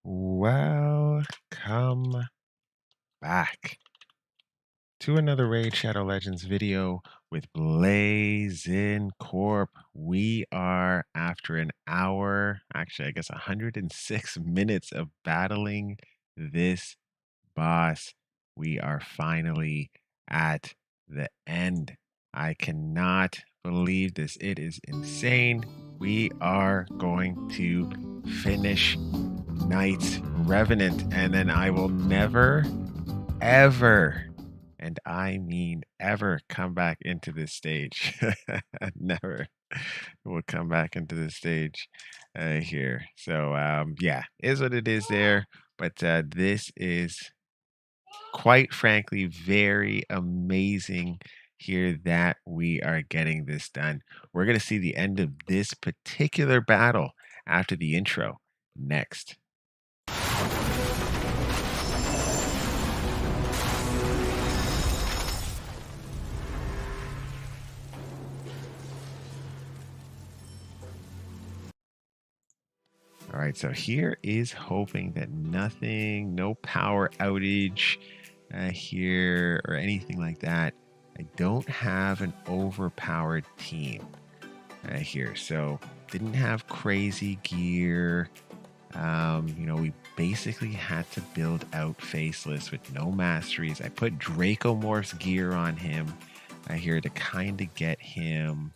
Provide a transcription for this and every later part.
Welcome back to another Raid Shadow Legends video with Blazin Corp. We are after an hour, actually, I guess 106 minutes of battling this boss. We are finally at the end. I cannot believe this. It is insane. We are going to finish Knight's Revenant, and then I will never, ever, and I mean ever, come back into this stage. Never will come back into the stage here. So yeah, is what it is there. But this is quite frankly very amazing here that we are getting this done. We're going to see the end of this particular battle after the intro next. All right, so here is hoping that no power outage here or anything like that. I don't have an overpowered team here, so didn't have crazy gear. We basically had to build out Faceless with no masteries. I put Dracomorph's gear on him here to kind of get him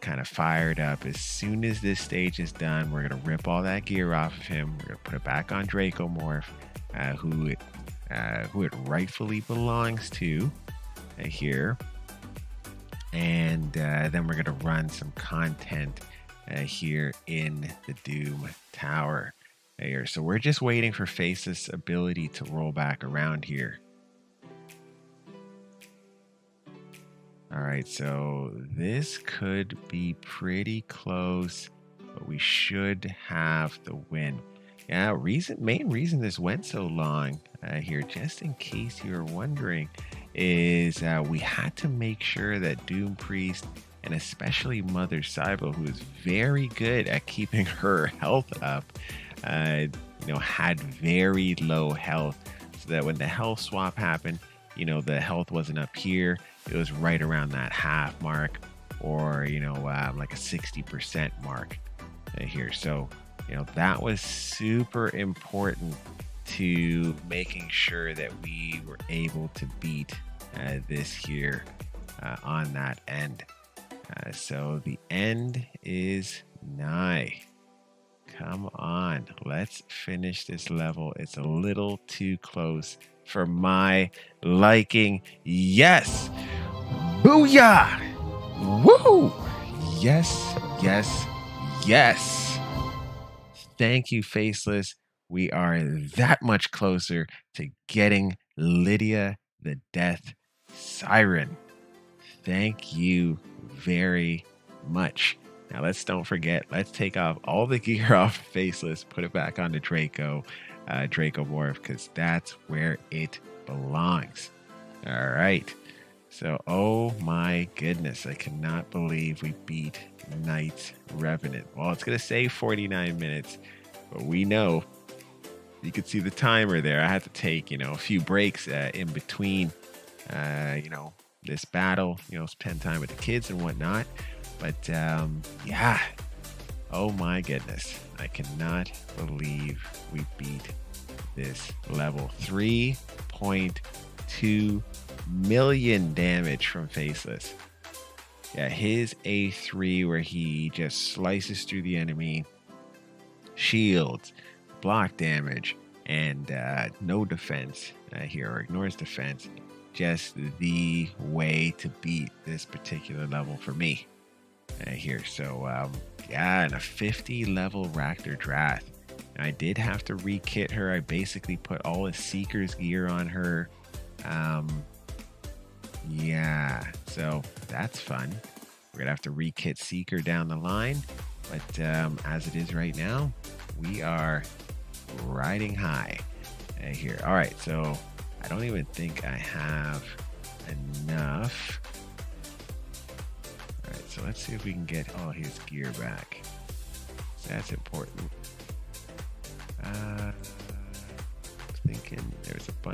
kind of fired up. As soon as this stage is done, we're going to rip all that gear off of him. We're going to put it back on Dracomorph, who it rightfully belongs to here. And then we're going to run some content here in the Doom Tower here. So we're just waiting for Faceless' ability to roll back around here. All right, so this could be pretty close, but we should have the win. Yeah, main reason this went so long here, just in case you're wondering, is we had to make sure that Doom Priest and especially Mother Cybo, who is very good at keeping her health up, had very low health, so that when the health swap happened, the health wasn't up here. It was right around that half mark, or like a 60% mark here. So that was super important to making sure that we were able to beat this here on that end. So the end is nigh. Come on, let's finish this level. It's a little too close for my liking. Yes! Booyah! Woo! Yes, yes, yes. Thank you, Faceless. We are that much closer to getting Lydia the Death Siren. Thank you very much. Now don't forget, let's take off all the gear off Faceless, put it back onto Dracomorph, because that's where it belongs. All right. So, oh my goodness, I cannot believe we beat Knight's Revenant. Well, it's going to say 49 minutes, but we know, you can see the timer there. I had to take, a few breaks in between, this battle, spend time with the kids and whatnot. But yeah, oh my goodness, I cannot believe we beat this level. 3.2 million damage from Faceless. Yeah, his A3, where he just slices through the enemy, shields, block damage, and no defense here, or ignores defense. Just the way to beat this particular level for me here. So yeah, and a 50 level Raktor Drath. I did have to re-kit her. I basically put all the Seeker's gear on her. Yeah, so that's fun. We're gonna have to re-kit Seeker down the line, but as it is right now, we are riding high here. All right, so I don't even think I have enough. All right, so let's see if we can get all his gear back. So that's important.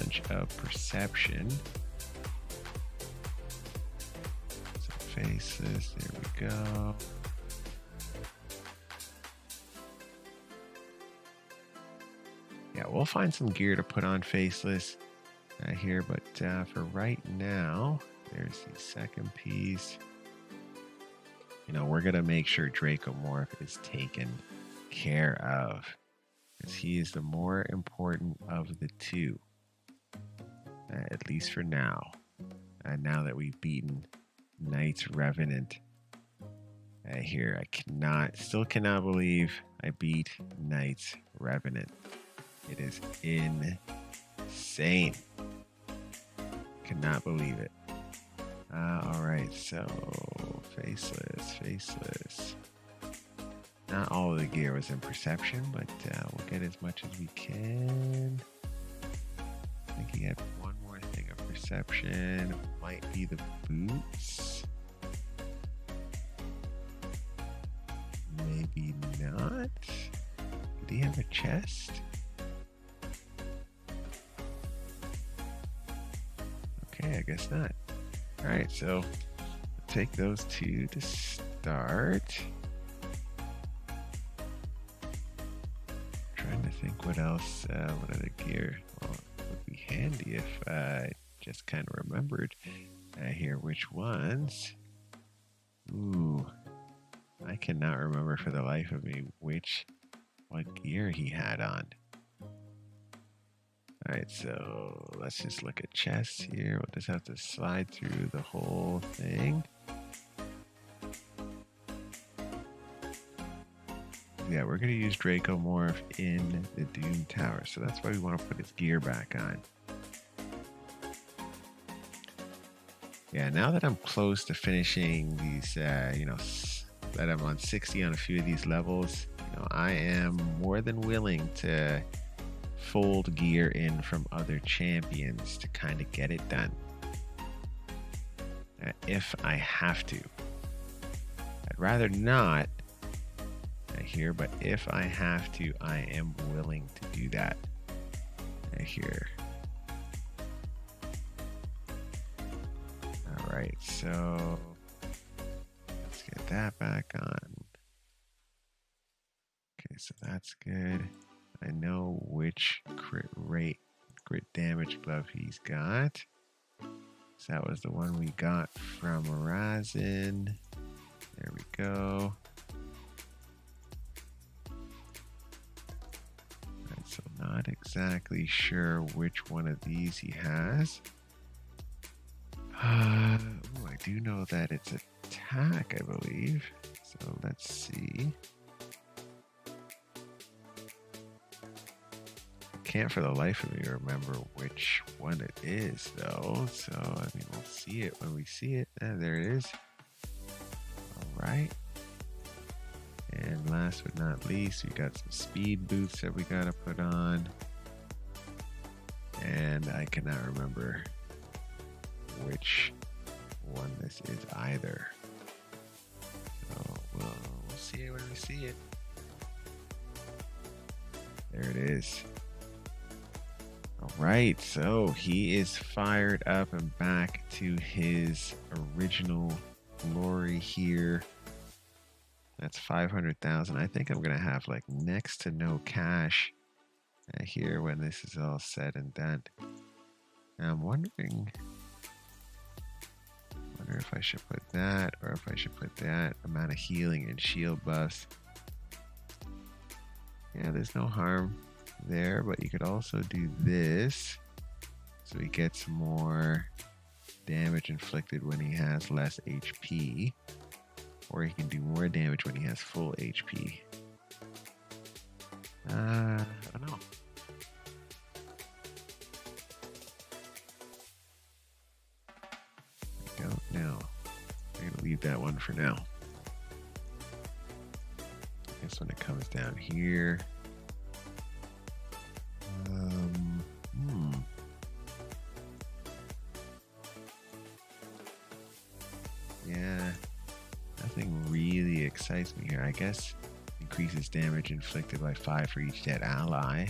challenge of perception. So faceless, there we go. Yeah, we'll find some gear to put on faceless here, but for right now, there's the second piece. You know, we're gonna make sure Dracomorph is taken care of, because he is the more important of the two, at least for now. Now that we've beaten Knight's Revenant here, I still cannot believe I beat Knight's Revenant. It is insane. Cannot believe it. All right, so faceless. Not all of the gear was in perception, but we'll get as much as we can. I think he had one more thing of perception. Might be the boots. Maybe not. Did he have a chest? Okay, I guess not. All right, so take those two to start. Trying to think what else, what other gear would be handy if I just kind of remembered here which ones. Ooh, I cannot remember for the life of me what gear he had on. All right, so let's just look at chests here. We'll just have to slide through the whole thing. Yeah, we're going to use Dracomorph in the Doom Tower, so that's why we want to put his gear back on. Yeah, now that I'm close to finishing these, that I'm on 60 on a few of these levels, I am more than willing to fold gear in from other champions to kind of get it done. If I have to. I'd rather not here, but if I have to, I am willing to do that here. All right, so let's get that back on. Okay, so that's good. I know which crit damage buff he's got. So that was the one we got from Horizon. There we go. Alright, so not exactly sure which one of these he has. I do know that it's attack, I believe. So let's see. Can't for the life of me remember which one it is though, so I mean we'll see it when we see it. There it is. All right, and last but not least, we got some speed boots that we gotta put on, and I cannot remember which one this is either, so we'll see it when we see it. There it is. Right, so he is fired up and back to his original glory here. That's 500,000. I think I'm gonna have like next to no cash here when this is all said and done. Now I'm wondering if I should put that or if I should put that amount of healing and shield buffs. Yeah, there's no harm there, but you could also do this so he gets more damage inflicted when he has less HP, or he can do more damage when he has full HP. I don't know. I don't know. I'm gonna leave that one for now. I guess when it comes down here, yeah, nothing really excites me here. I guess increases damage inflicted by 5 for each dead ally.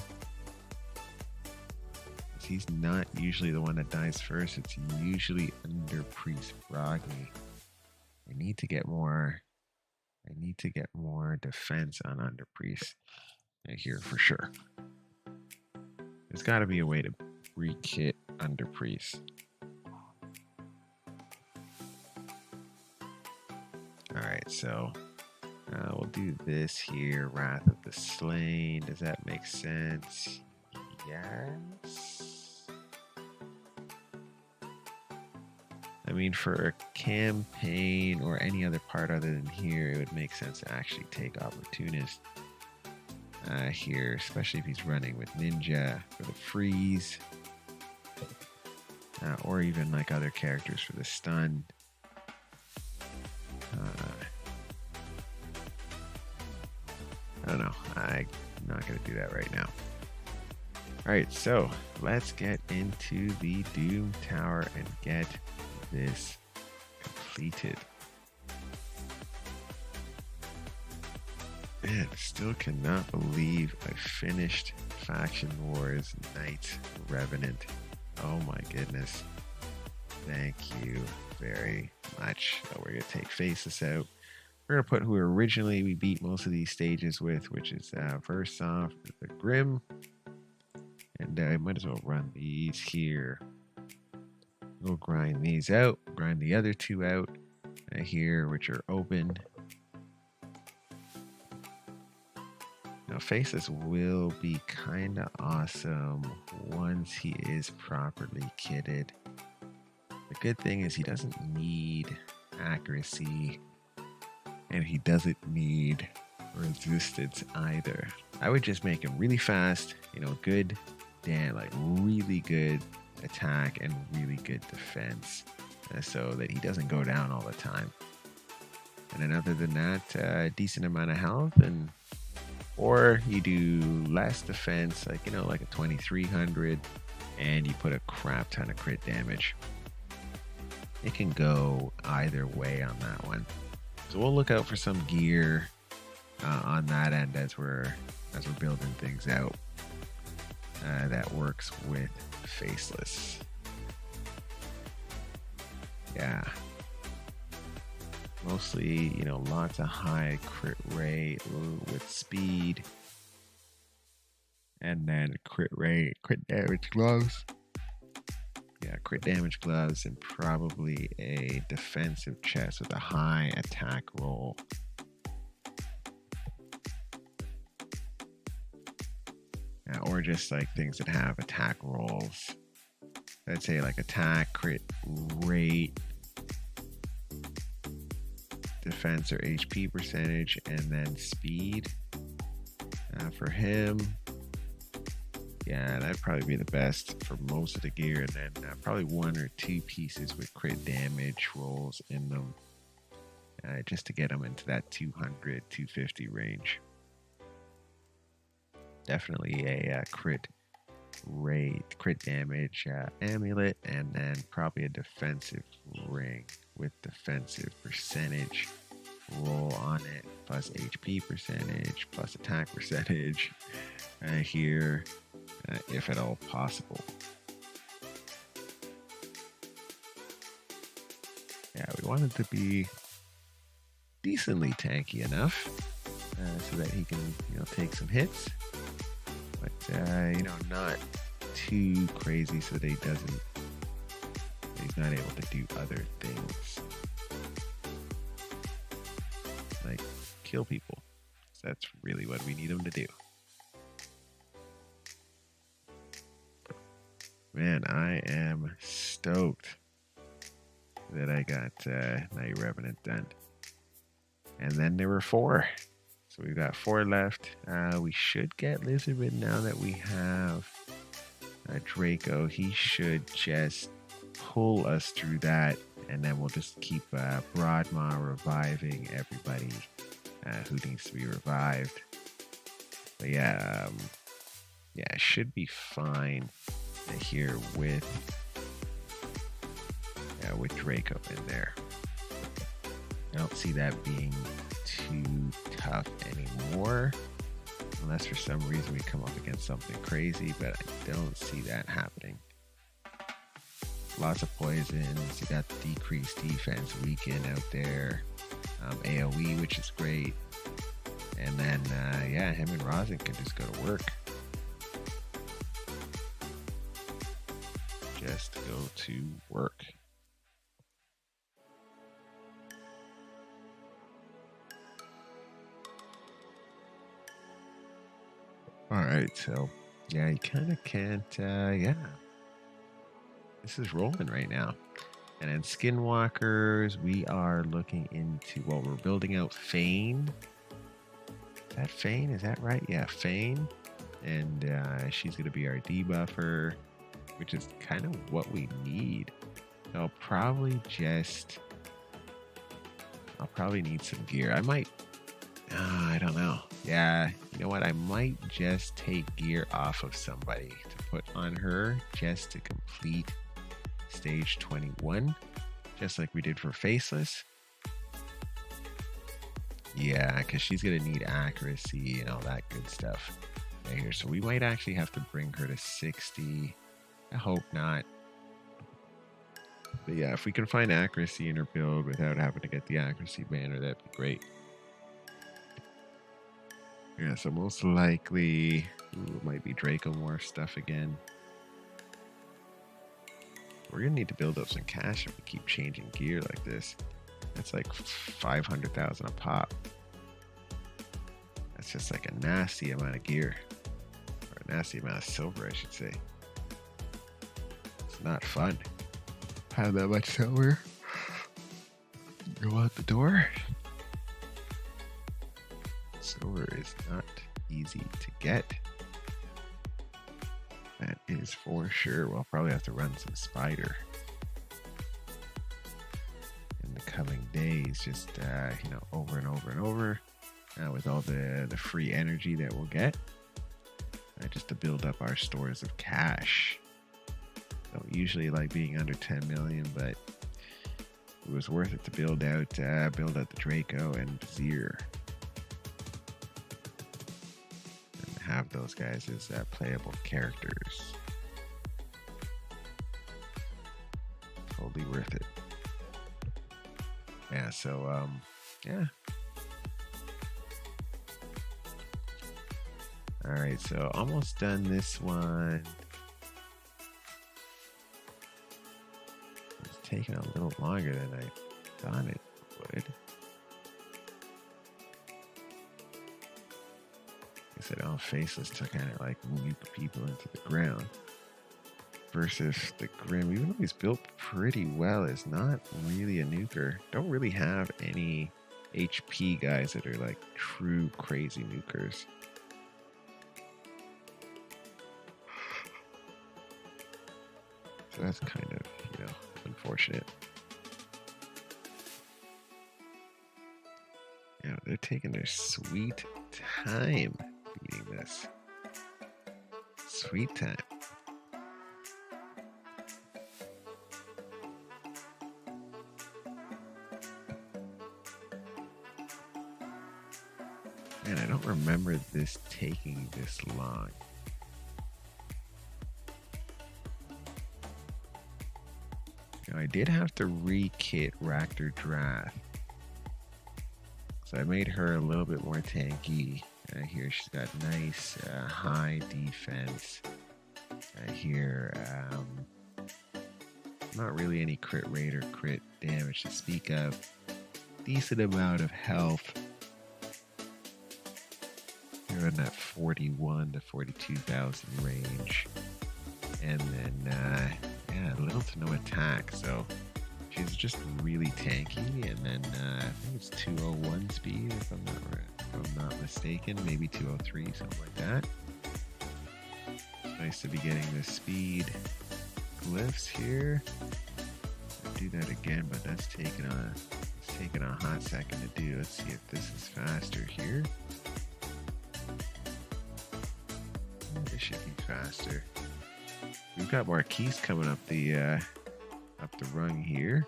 he's not usually the one that dies first. It's usually under Priest Brogny. I need to get more. I need to get more defense on under Priest here for sure. There's got to be a way to re-kit under Priest. All right, so we'll do this here. Wrath of the Slain. Does that make sense? Yes. I mean, for a campaign or any other part other than here, it would make sense to actually take Opportunist here, especially if he's running with Ninja for the freeze, or even like other characters for the stun. I don't know. I'm not going to do that right now. All right, so let's get into the Doom Tower and get this completed. Man, still cannot believe I finished Faction Wars Knight Revenant. Oh my goodness. Thank you very much. We're going to take Faceless out. We're going to put who originally we beat most of these stages with, which is Versov, the Grim. And I might as well run these here. We'll grind these out, grind the other two out here, which are open. Now, Faceless will be kind of awesome once he is properly kitted. The good thing is he doesn't need accuracy, and he doesn't need resistance either. I would just make him really fast, good, like really good attack and really good defense, so that he doesn't go down all the time. And then other than that, a decent amount of health, or you do less defense, like a 2300, and you put a crap ton of crit damage. It can go either way on that one. So we'll look out for some gear on that end as we're building things out that works with Faceless. Yeah. Mostly, lots of high crit rate with speed. And then crit rate, crit damage gloves. Yeah, crit damage gloves, and probably a defensive chest with a high attack roll. Or just like things that have attack rolls. I'd say like attack, crit rate, defense or HP percentage, and then speed for him. Yeah, that'd probably be the best for most of the gear, and then probably one or two pieces with crit damage rolls in them, just to get them into that 200, 250 range. Definitely a crit rate, crit damage amulet, and then probably a defensive ring with defensive percentage roll on it, plus HP percentage, plus attack percentage here, if at all possible. Yeah, we want it to be decently tanky enough so that he can, take some hits, but not too crazy so that he's not able to do other things like kill people. So that's really what we need him to do. Man, I am stoked that I got Night Revenant done. And then there were 4. So we've got 4 left. We should get Lizardman now that we have Draco. He should just pull us through that, and then we'll just keep Broadmaw reviving everybody who needs to be revived. But yeah, it should be fine here with Draco in there. I don't see that being too tough anymore. Unless for some reason we come up against something crazy, but I don't see that happening. Lots of poisons. You got decreased defense weaken out there. AoE, which is great. And then, yeah, him and Rosin can just go to work. Just go to work. All right, so yeah, you kind of can't, yeah. This is rolling right now. And then Skinwalkers, we are looking into, well, we're building out Fane. Is that Fane? Is that right? Yeah, Fane. And she's going to be our debuffer, which is kind of what we need. So I'll probably need some gear. I might, I don't know. Yeah, you know what? I might just take gear off of somebody to put on her just to complete stage 21, just like we did for Faceless. Yeah, because she's going to need accuracy and all that good stuff right here. So we might actually have to bring her to 60. I hope not. But yeah, if we can find accuracy in her build without having to get the accuracy banner, that'd be great. Yeah, so most likely, it might be Draco Morph stuff again. We're going to need to build up some cash if we keep changing gear like this. That's like 500,000 a pop. That's just like a nasty amount of gear. Or a nasty amount of silver, I should say. It's not fun. Have that much silver go out the door. Silver is not easy to get. That is for sure. We'll probably have to run some spider in the coming days, just over and over and over, with all the free energy that we'll get, just to build up our stores of cash. Don't usually like being under 10 million, but it was worth it to build out the Draco and Vizier. Have those guys as playable characters. Totally worth it. Yeah, so yeah. Alright, so almost done this one. It's taking a little longer than I thought it would. I said, oh, Faceless took kind of like nuke people into the ground. Versus the Grim, even though he's built pretty well, is not really a nuker. Don't really have any HP guys that are like true crazy nukers. So that's kind of, unfortunate. Yeah, they're taking their sweet time beating this. Sweet time. Man, I don't remember this taking this long. Now, I did have to re-kit Raptor Drath. So I made her a little bit more tanky. Here she's got nice high defense. Here, not really any crit rate or crit damage to speak of. Decent amount of health. You're in that 41 to 42,000 range. And then, yeah, little to no attack. So she's just really tanky. And then I think it's 201 speed if I'm not mistaken. Maybe 203, something like that. It's nice to be getting the speed glyphs here. I'll do that again, but that's taking a hot second to do. Let's see if this is faster here. This should be faster. We've got Marquise coming up the rung here.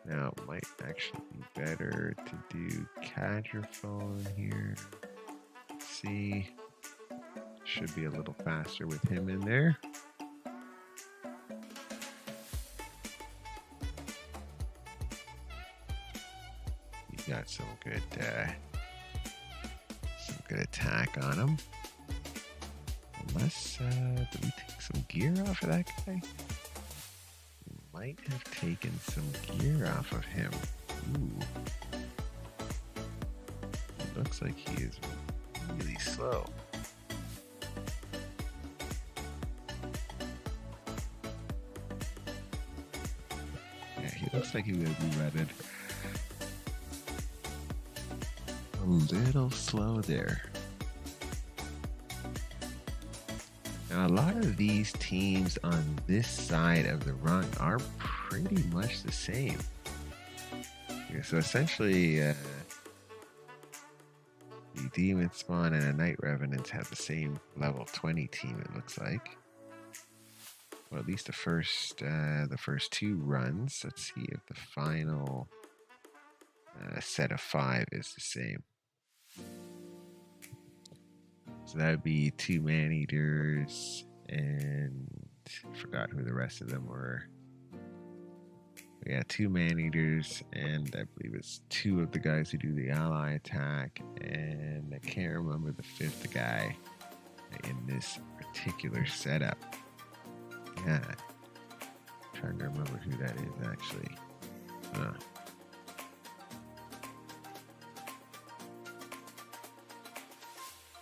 Now it might actually be better to do Cadrophone here. see. Should be a little faster with him in there. He got some good attack on him. Unless, did we take some gear off of that guy? We might have taken some gear off of him. Ooh. It looks like he is really slow. Yeah, he looks like he will be redded. A little slow there. Now, a lot of these teams on this side of the run are pretty much the same. Okay, so essentially, the Demon Spawn and a Night Revenant have the same level 20 team, it looks like. Well, at least the first two runs. Let's see if the final set of 5 is the same. So that would be 2 Man-Eaters, and I forgot who the rest of them were. Yeah, 2 Man-Eaters, and I believe it's 2 of the guys who do the ally attack, and I can't remember the 5th guy in this particular setup. Yeah, I'm trying to remember who that is actually.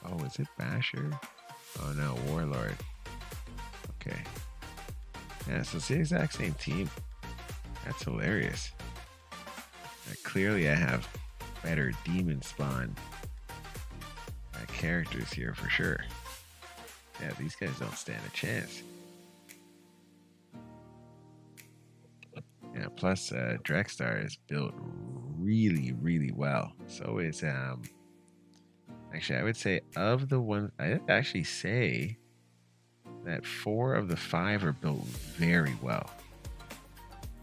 Oh, is it Basher? Oh no, Warlord. Okay. Yeah, so it's the exact same team. That's hilarious. Clearly I have better Demon Spawn characters here for sure. Yeah, these guys don't stand a chance. Yeah, plus Drexstar is built really, really well. So is actually, I would say of the ones, I'd actually say that 4 of the 5 are built very well.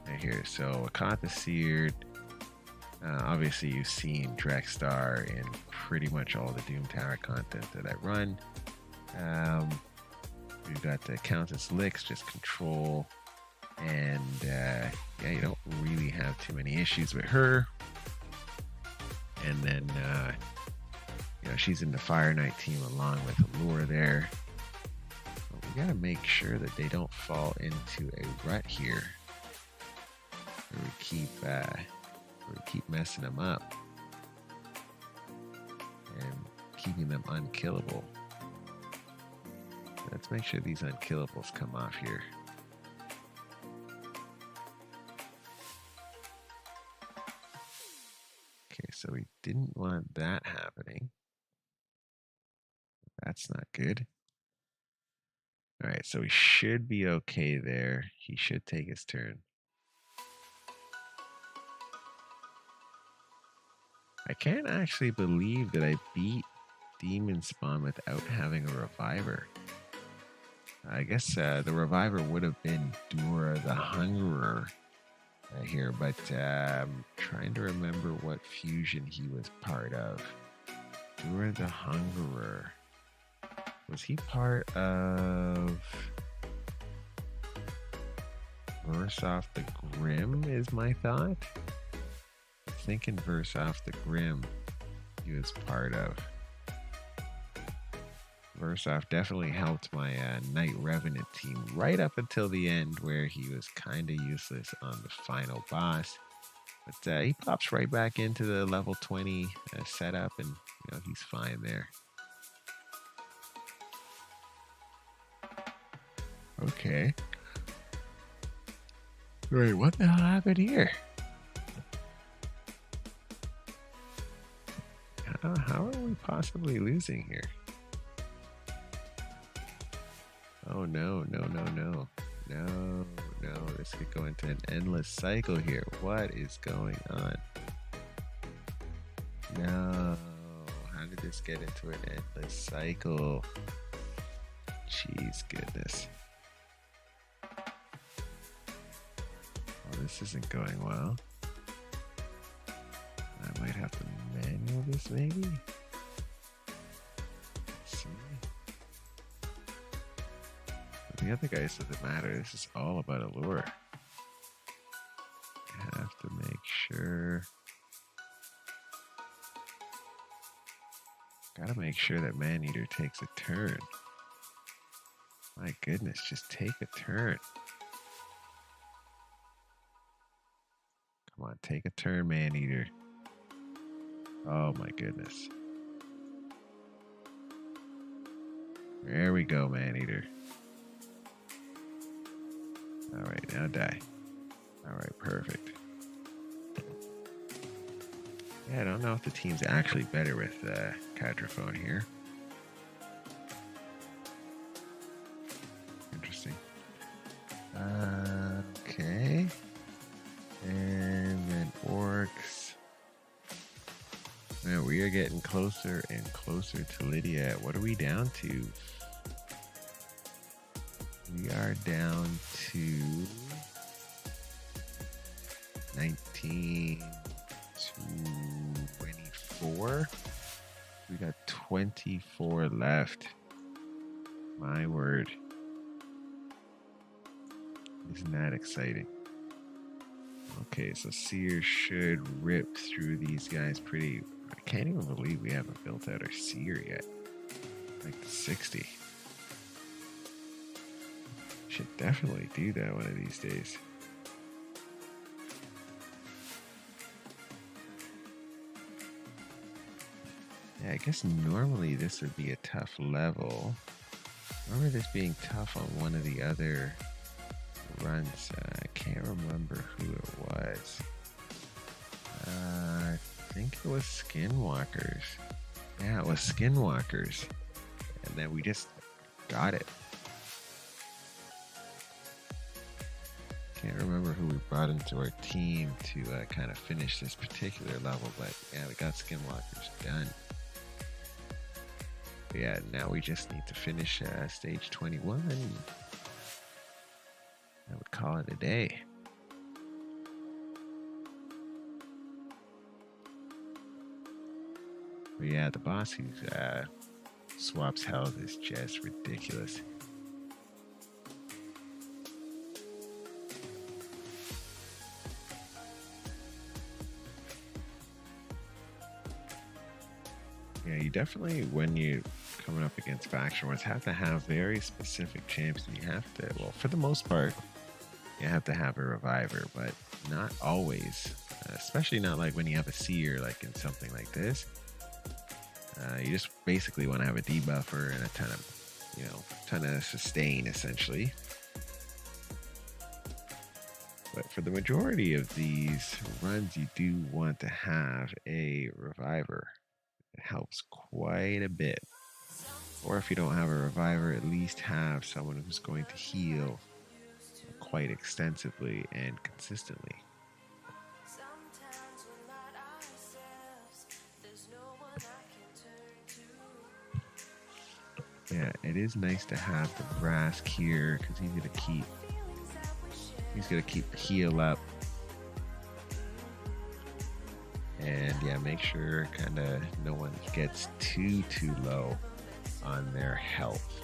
Right here, so Akatha Seared. Obviously, you've seen Drexstar in pretty much all the Doom Tower content that I run. We've got the Countess Licks, just control, and yeah, you don't really have too many issues with her. And then she's in the Fire Knight team along with Allure there. But we gotta make sure that they don't fall into a rut here, where we keep messing them up and keeping them unkillable. Let's make sure these unkillables come off here. Okay, so we didn't want that happening. That's not good. All right, so we should be okay there. He should take his turn. I can't actually believe that I beat Demon Spawn without having a reviver. I guess the reviver would have been Dura the Hungerer here, but I'm trying to remember what fusion he was part of. Dura the Hungerer. Was he part of Versoff the Grim is my thought? I'm thinking Versoff the Grim he was part of. Versoff definitely helped my Night Revenant team right up until the end, where he was kind of useless on the final boss. But he pops right back into the level 20 setup, and he's fine there. Okay. Wait, what the hell happened here? How are we possibly losing here? Oh no, no, no, no. No, no, this could go into an endless cycle here. What is going on? No, how did this get into an endless cycle? Jeez, goodness. Oh, this isn't going well. I might have to manual this maybe? The other guys doesn't matter. This is all about allure. Have to make sure. Gotta make sure that Maneater takes a turn. My goodness, just take a turn. Come on, take a turn, Maneater. Oh my goodness. There we go, Maneater. Alright, now die. Alright, perfect. Yeah, I don't know if the team's actually better with Quadrophone here. Interesting. Okay. And then Orcs. Man, we are getting closer and closer to Lydia. What are we down to? We are down to 1924. We got 24 left. My word. Isn't that exciting? Okay, so Seer should rip through these guys pretty. I can't even believe we haven't built out our Seer yet. Like 60. Should definitely do that one of these days. Yeah, I guess normally this would be a tough level. I remember this being tough on one of the other runs. I can't remember who it was. I think it was Skinwalkers. Yeah, it was Skinwalkers. And then we just got it. Can't remember who we brought into our team to kind of finish this particular level, but yeah, we got Skinwalkers done. But yeah, now we just need to finish stage 21. I would call it a day. But yeah, the boss who swaps health is just ridiculous. Yeah, you definitely, when you're coming up against faction wars, have to have very specific champs. You have to, well, for the most part, you have to have a reviver, but not always. Especially not like when you have a seer, like in something like this. You just basically want to have a debuffer and a ton of sustain, essentially. But for the majority of these runs, you do want to have a reviver. It helps quite a bit. Or if you don't have a reviver, at least have someone who's going to heal quite extensively and consistently. Yeah, it is nice to have the Brask here because he's gonna keep the heal up. And yeah, make sure kinda no one gets too low on their health.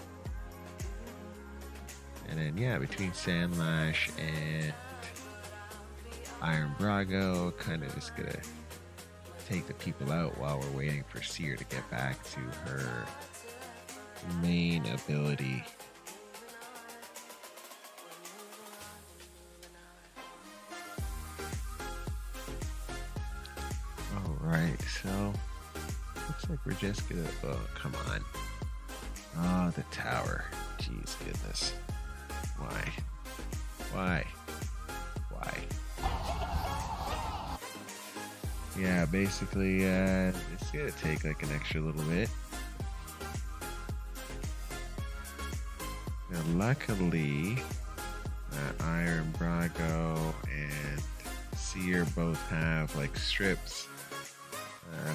And then yeah, between Sandlash and Iron Brago, kinda just gonna take the people out while we're waiting for Seer to get back to her main ability. Alright, so looks like we're just gonna, oh, come on. Oh, the tower. Jeez, goodness. Why? Yeah, basically, it's gonna take like an extra little bit. Now, luckily, Iron Brago and Seer both have like strips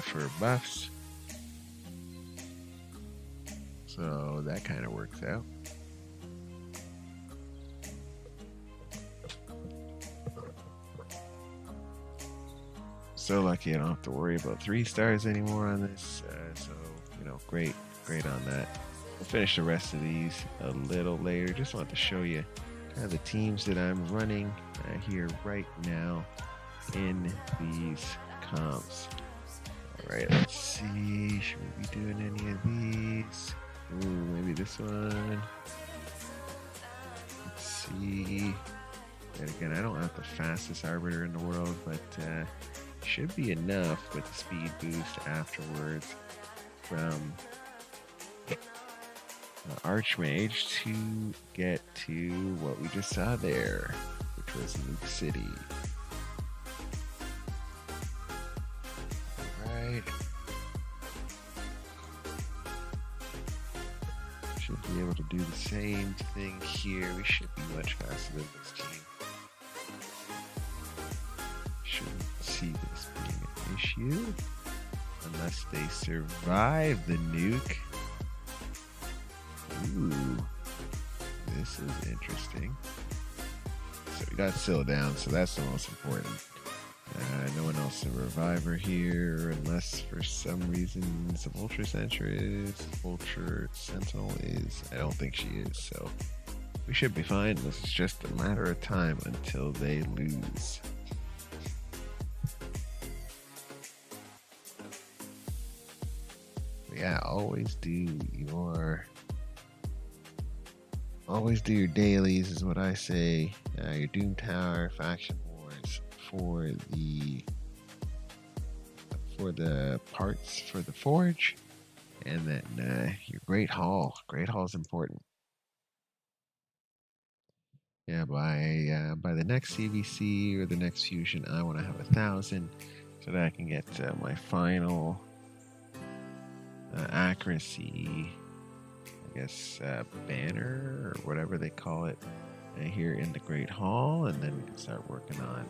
for buffs, so that kind of works out. So lucky I don't have to worry about 3 stars anymore on this, so great on that. We'll finish the rest of these a little later. Just want to show you kind of the teams that I'm running here right now in these comps. All right, let's see. Should we be doing any of these? Ooh, maybe this one. Let's see. And again, I don't have the fastest arbiter in the world, but should be enough with the speed boost afterwards from Archmage to get to what we just saw there, which was Nuke City. Alright. Should be able to do the same thing here. We should be much faster than this team. Shouldn't see this being an issue unless they survive the nuke. Ooh, this is interesting. So we got Syl down, so that's the most important. No one else a reviver here, unless for some reason some Ultra Sentinel is. I don't think she is, so we should be fine. This is just a matter of time until they lose. But yeah, always do your dailies is what I say. Your Doom Tower, Faction Wars for the parts for the forge, and then your Great Hall. Great Hall is important. Yeah, by the next CVC or the next fusion, I want to have 1,000 so that I can get my final accuracy. I guess banner or whatever they call it here in the Great Hall, and then we can start working on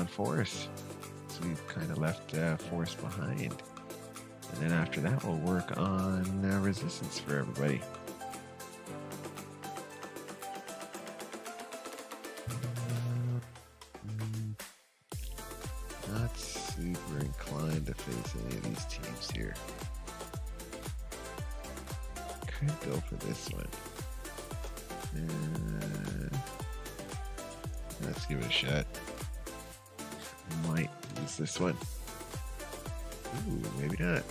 Force. So we've kind of left Force behind, and then after that we'll work on resistance for everybody. Not super inclined to face any of these teams here. Could go for this one. Let's give it a shot. Might use this one. Ooh, maybe not.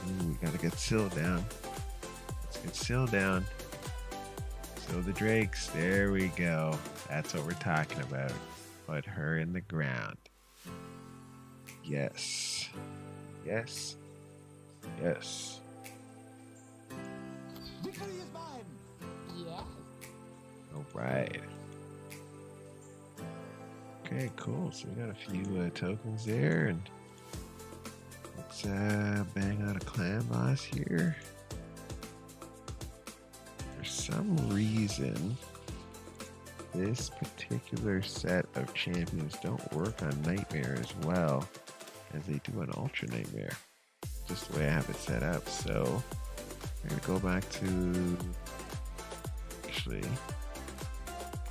Ooh, we gotta get Syl down. Let's get Syl down. So the Drakes, there we go. That's what we're talking about. Put her in the ground. Yes. Yes. Yes. Victory is mine. Yes. All right. Okay, cool. So we got a few tokens there, and let's bang out a clan boss here. For some reason, this particular set of champions don't work on Nightmare as well as they do on Ultra Nightmare. Just the way I have it set up. So I'm gonna go back to, actually,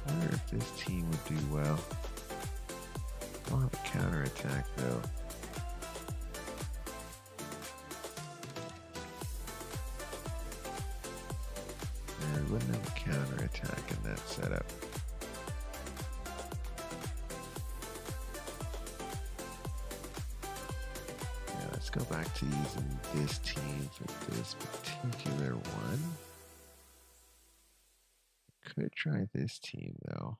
I wonder if this team would do well. I don't have a counter attack though. Yeah, we wouldn't have a counter attack in that setup. Let's go back to using this team for this particular one. Could try this team though.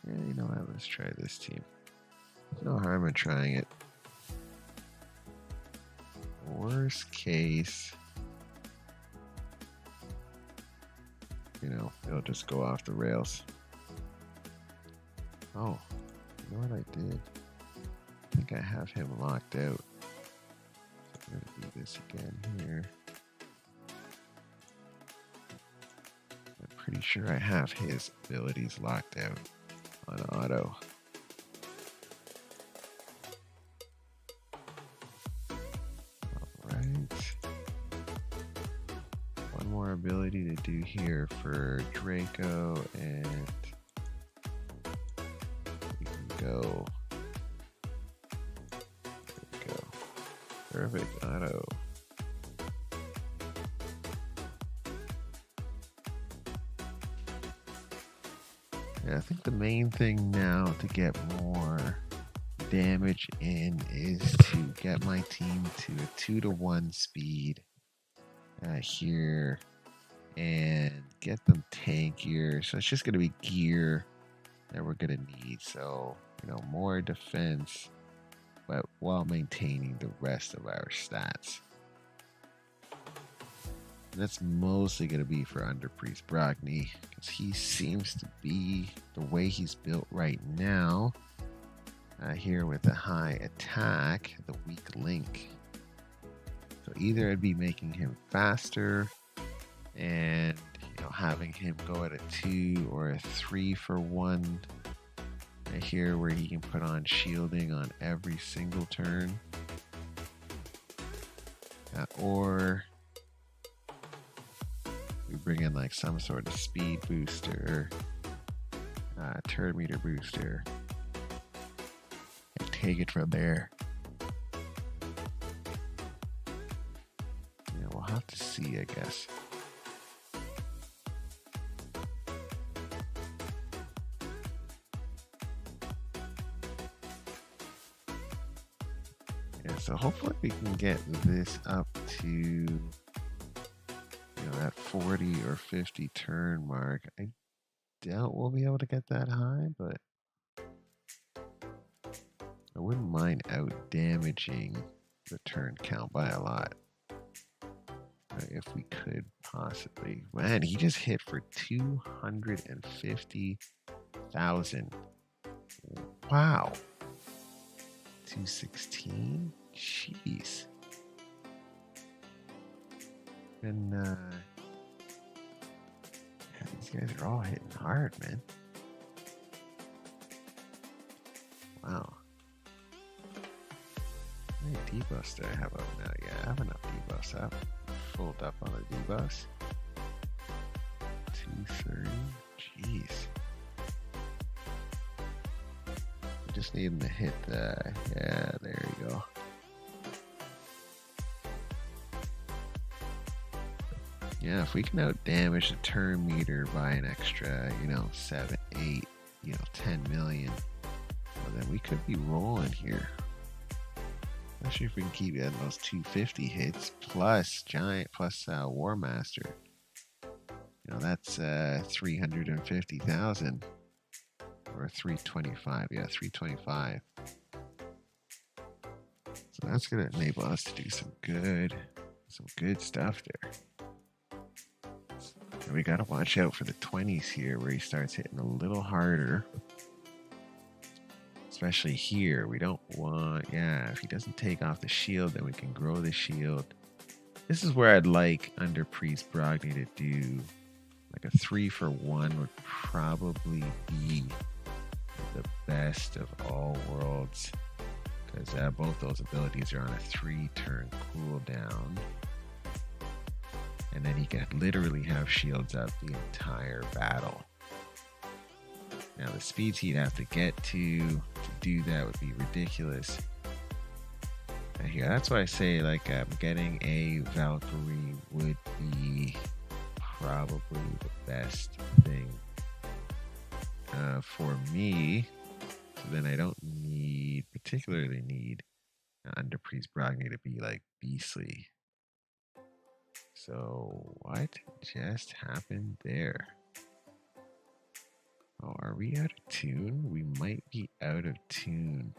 Yeah, you know what? Let's try this team. No harm in trying it. Worst case, you know, it'll just go off the rails. Oh, you know what I did? I think I have him locked out. So I'm going to do this again here. I'm pretty sure I have his abilities locked out on auto. Alright. One more ability to do here for Draco, and go. There we go. Perfect auto. Yeah, I think the main thing now to get more damage in is to get my team to a 2-to-1 speed here and get them tankier. So it's just going to be gear that we're going to need. So, more defense, but while maintaining the rest of our stats. And that's mostly going to be for Under Priest Brogni, because he seems to be the way he's built right now. Here with a high attack, the weak link. So either I'd be making him faster and having him go at a 2 or a 3 for 1 here, where he can put on shielding on every single turn, or we bring in like some sort of speed booster, turn meter booster, and take it from there. We'll have to see, I guess. Yeah, so hopefully we can get this up to that 40 or 50 turn mark. I doubt we'll be able to get that high, but I wouldn't mind out damaging the turn count by a lot. If we could possibly. Man, he just hit for 250,000. Wow. 216? Jeez. And these guys are all hitting hard, man. Wow. How many debuffs do I have up now? Yeah, I have enough debuffs up. Fulled up on the debuffs. 230. Jeez. I just need him to hit the. Yeah, there you go. Yeah, if we can out damage the turn meter by an extra, 7, 8, 10 million, well, then we could be rolling here. Especially if we can keep getting those 250 hits plus Giant plus War Master. That's 350,000 or 325. Yeah, 325. So that's gonna enable us to do some good stuff there. And we gotta watch out for the 20s here, where he starts hitting a little harder. Especially here, we don't want, if he doesn't take off the shield, then we can grow the shield. This is where I'd like Under Priest Brogni to do like a 3 for 1 would probably be the best of all worlds, because both those abilities are on a 3-turn cooldown. And then he can literally have shields up the entire battle. Now the speeds he'd have to get to do that would be ridiculous. And here, that's why I say getting a Valkyrie would be probably the best thing for me. So then I don't particularly need Under Priest Brogni to be like beastly. So what just happened there? Oh, are we out of tune? We might be out of tune.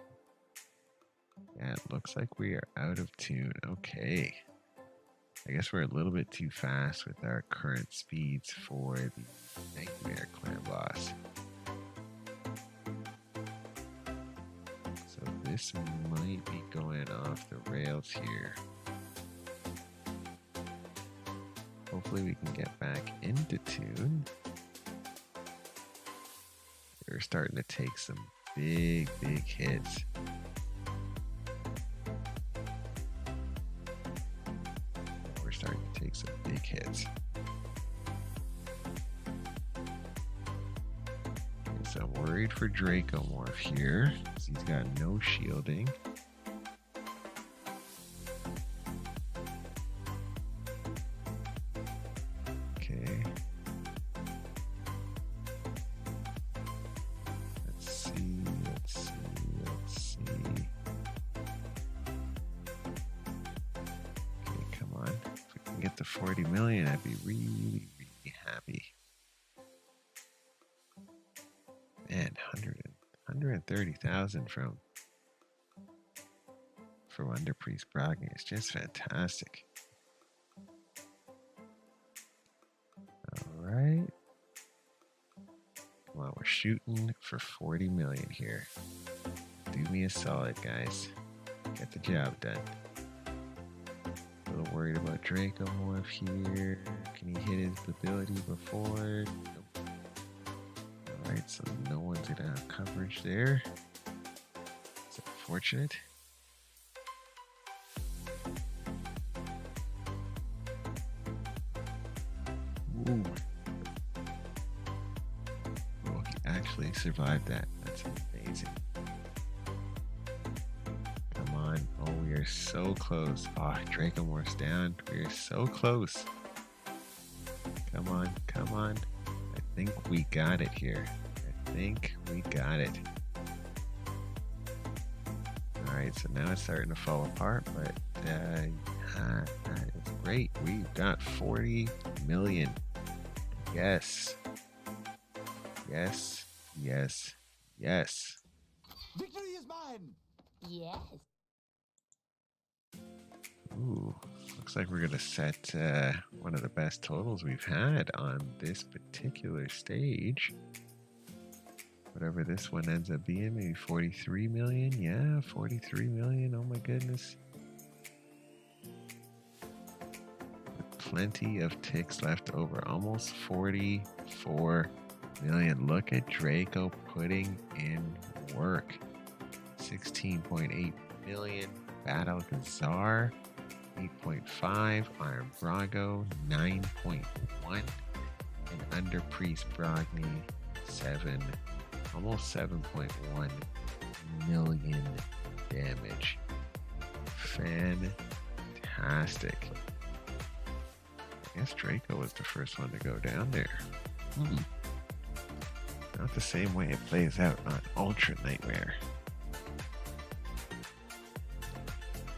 Yeah, it looks like we are out of tune. Okay. I guess we're a little bit too fast with our current speeds for the Nightmare Clan boss. So this might be going off the rails here. Hopefully we can get back into tune. We're starting to take some big hits. We're starting to take some big hits. So I'm worried for Dracomorph here, because he's got no shielding. Okay. Let's see. Okay, come on. If we can get to 40 million, I'd be really, really happy. Man, 130,000 from Underpriest Brogni is just fantastic. All right. Come on, we're shooting for 40 million here. Do me a solid, guys. Get the job done. A little worried about Dracomorph here. Can he hit his ability before? Nope. Alright, so no one's gonna have coverage there. It's unfortunate. Ooh. Oh, he actually survived that. That's amazing. Come on. Oh, we are so close. Oh, Dracomorph's down. We are so close. Come on, come on. I think we got it here. I think we got it. Alright, so now it's starting to fall apart, but that is great. We've got 40 million. Yes. Yes. Yes. Yes. Victory is mine. Yes. Ooh, looks like we're going to set one of the best totals we've had on this particular stage. Whatever this one ends up being, maybe 43 million. Yeah, 43 million. Oh my goodness. With plenty of ticks left over. Almost 44 million. Look at Draco putting in work. 16.8 million. Battle Gazar, 8.5. Iron Brago, 9.1. And Under Priest Brogni, 7. Almost 7.1 million damage. Fantastic. I guess Draco was the first one to go down there. Not the same way it plays out on Ultra Nightmare.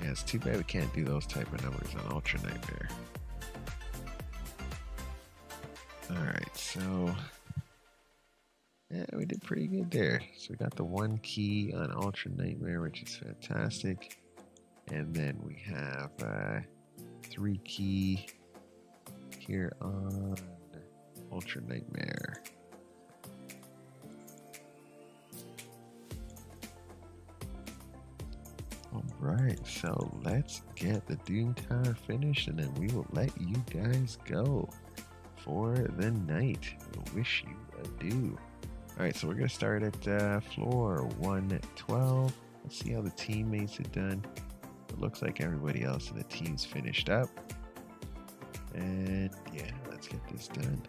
Yeah, it's too bad we can't do those type of numbers on Ultra Nightmare. Alright, so yeah, we did pretty good there. So we got the 1 key on Ultra Nightmare, which is fantastic. And then we have 3 key here on Ultra Nightmare. Alright, so let's get the Doom Tower finished and then we will let you guys go for the night. I wish you adieu. Alright, so we're going to start at floor 112. Let's see how the teammates have done. It looks like everybody else in the team's finished up. And yeah, let's get this done.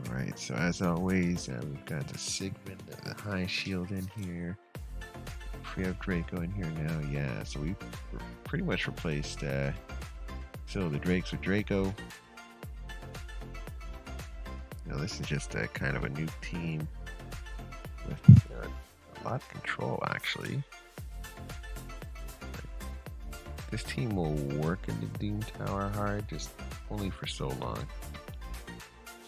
Alright, so as always, we've got the Sigmund and the High Shield in here. We have Draco in here now, yeah. So we've pretty much replaced the Drakes with Draco. Now this is just a kind of a new team with a lot of control, actually. This team will work in the Doom Tower hard, just only for so long.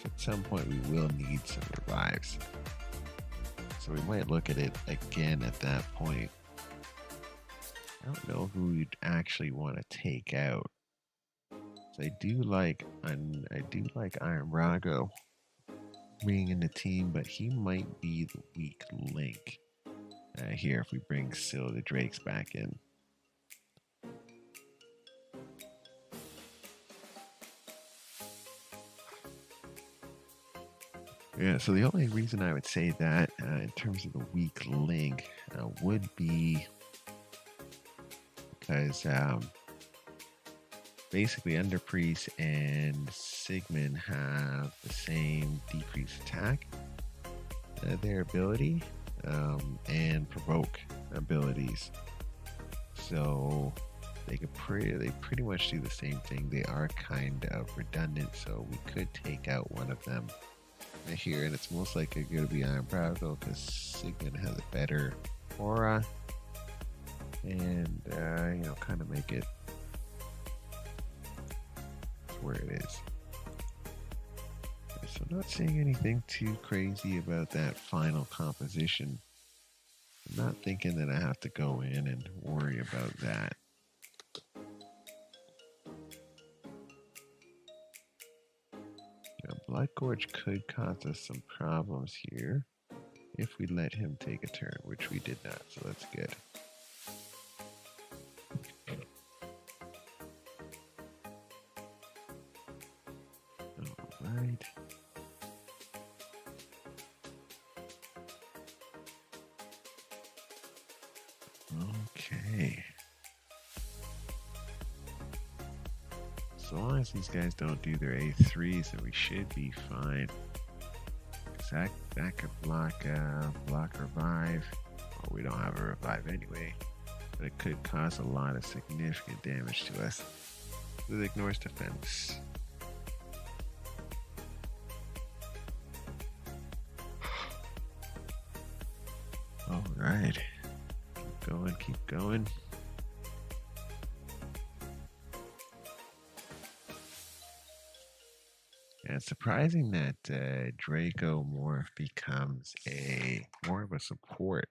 At some point we will need some revives, so we might look at it again at that point. I don't know who we'd actually want to take out. So I do like Iron Brago being in the team, but he might be the weak link here if we bring Syl the Drakes back in. Yeah, so the only reason I would say that in terms of the weak link would be because basically Under Priest and Sigmund have the same decreased attack, their ability, and provoke abilities. So they pretty much do the same thing. They are kind of redundant, so we could take out one of them here, and it's most likely going to be Iron Prodigal because Sigmund has a better aura, and kind of make it where it is. So I'm not seeing anything too crazy about that final composition. I'm not thinking that I have to go in and worry about that. Now, Blood Gorge could cause us some problems here if we let him take a turn, which we did not, so that's good. All right. Okay. So long as these guys don't do their A3s, then we should be fine. That could block revive. Well, we don't have a revive anyway, but it could cause a lot of significant damage to us. It ignores defense. All right, keep going. Yeah, it's surprising that Draco Morph becomes more of a support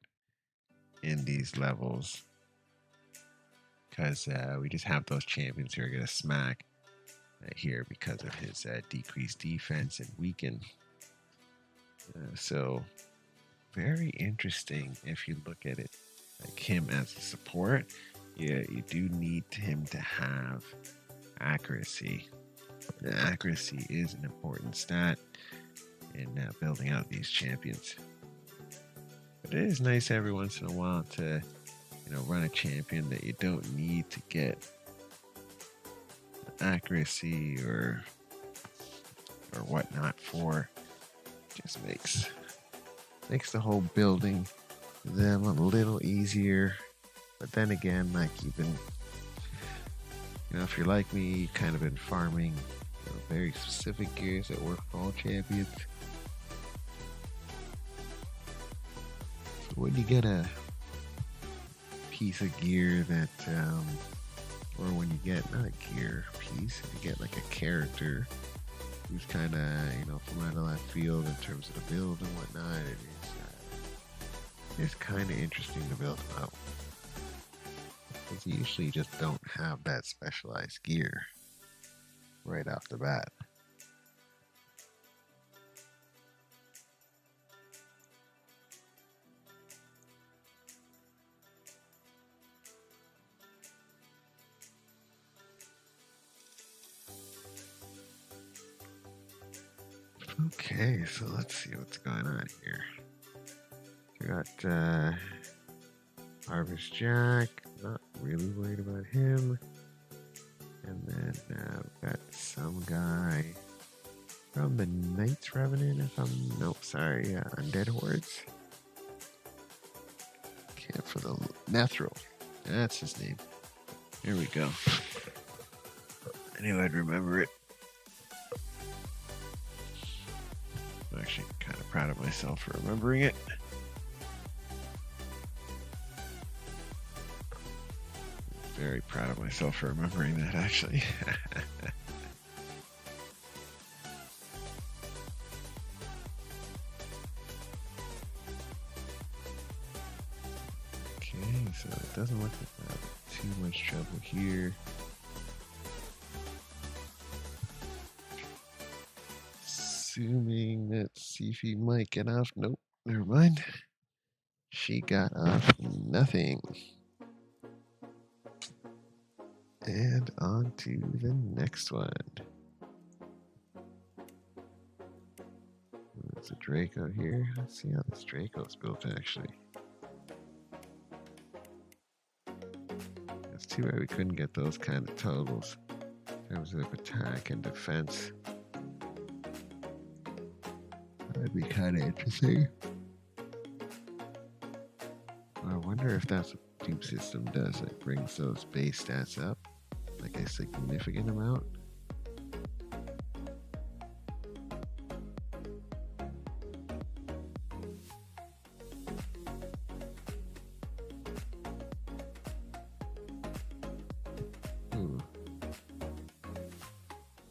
in these levels, because we just have those champions who are going to smack here because of his decreased defense and weaken. So very interesting if you look at it like him as a support. Yeah, you do need him to have accuracy. Accuracy is an important stat in building out these champions. But it is nice every once in a while to, run a champion that you don't need to get accuracy or whatnot for. Just makes the whole building them a little easier. But then again, like you've been, if you're like me, you've kind of been farming very specific gears that work for all champions. So when you get a piece of gear that, or when you get not a gear piece, if you get like a character who's kind of, from out of left field in terms of the build and whatnot, it's kind of interesting to build them out. Because you usually just don't have that specialized gear right off the bat. Okay, so let's see what's going on here. We got Harvest Jack, not really worried about him. And then we've got some guy from the Knights Revenant, Undead Hordes. Camp for the Nethril. That's his name. Here we go. I knew I'd remember it. I'm actually kind of proud of myself for remembering it. Very proud of myself for remembering that, actually. Okay, so it doesn't look like I have too much trouble here. Assuming that Sifi might get off. Nope, never mind. She got off nothing. And on to the next one. There's a Draco here. Let's see how this Draco's built, actually. It's too bad we couldn't get those kind of toggles. terms of attack and defense. That'd be kind of interesting. I wonder if that's what the Doom system does. It brings those base stats up like a significant amount.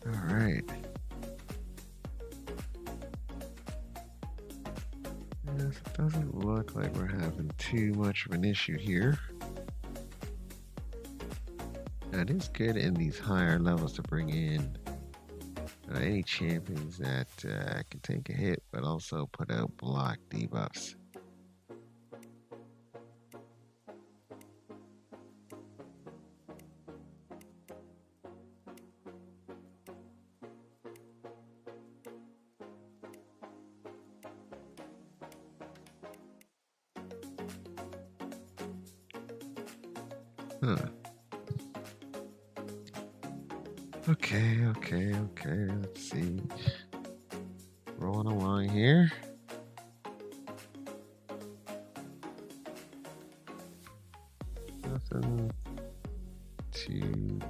All right. Yes, it doesn't look like we're having too much of an issue here. Now, it is good in these higher levels to bring in any champions that can take a hit, but also put out block debuffs. Huh. Okay. Let's see. Rolling along here. Nothing too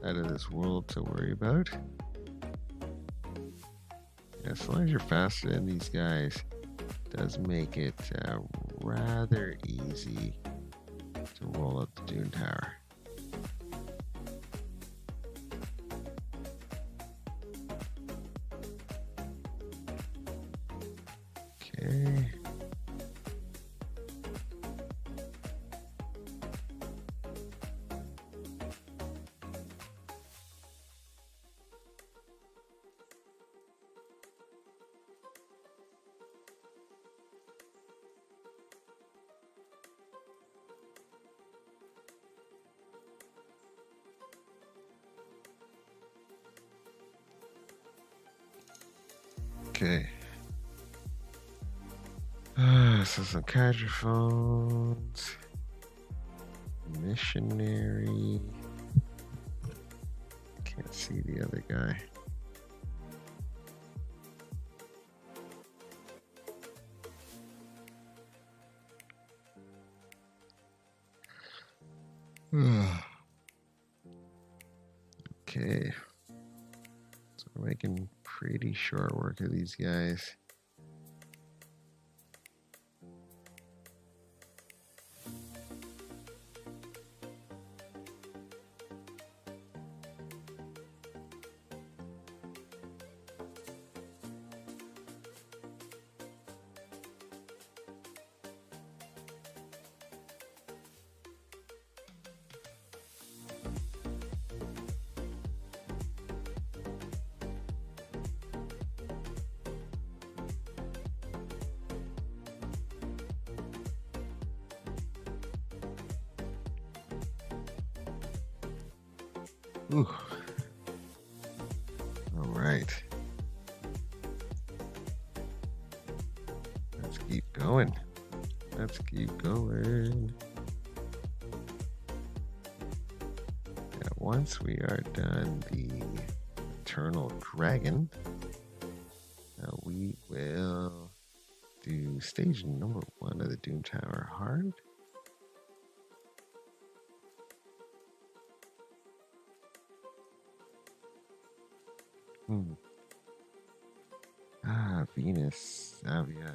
out of this world to worry about. Yeah, as long as you're faster than these guys, it does make it rather easy to roll up the Dune Tower. Okay. Okay. So some cadrophones. Missionary. Can't see the other guy. Okay. So we're making pretty short work of these guys. Ooh. All right. Let's keep going. Yeah, once we are done the Eternal Dragon, we will do stage number 1 of the Doom Tower hard. Venus, Avia.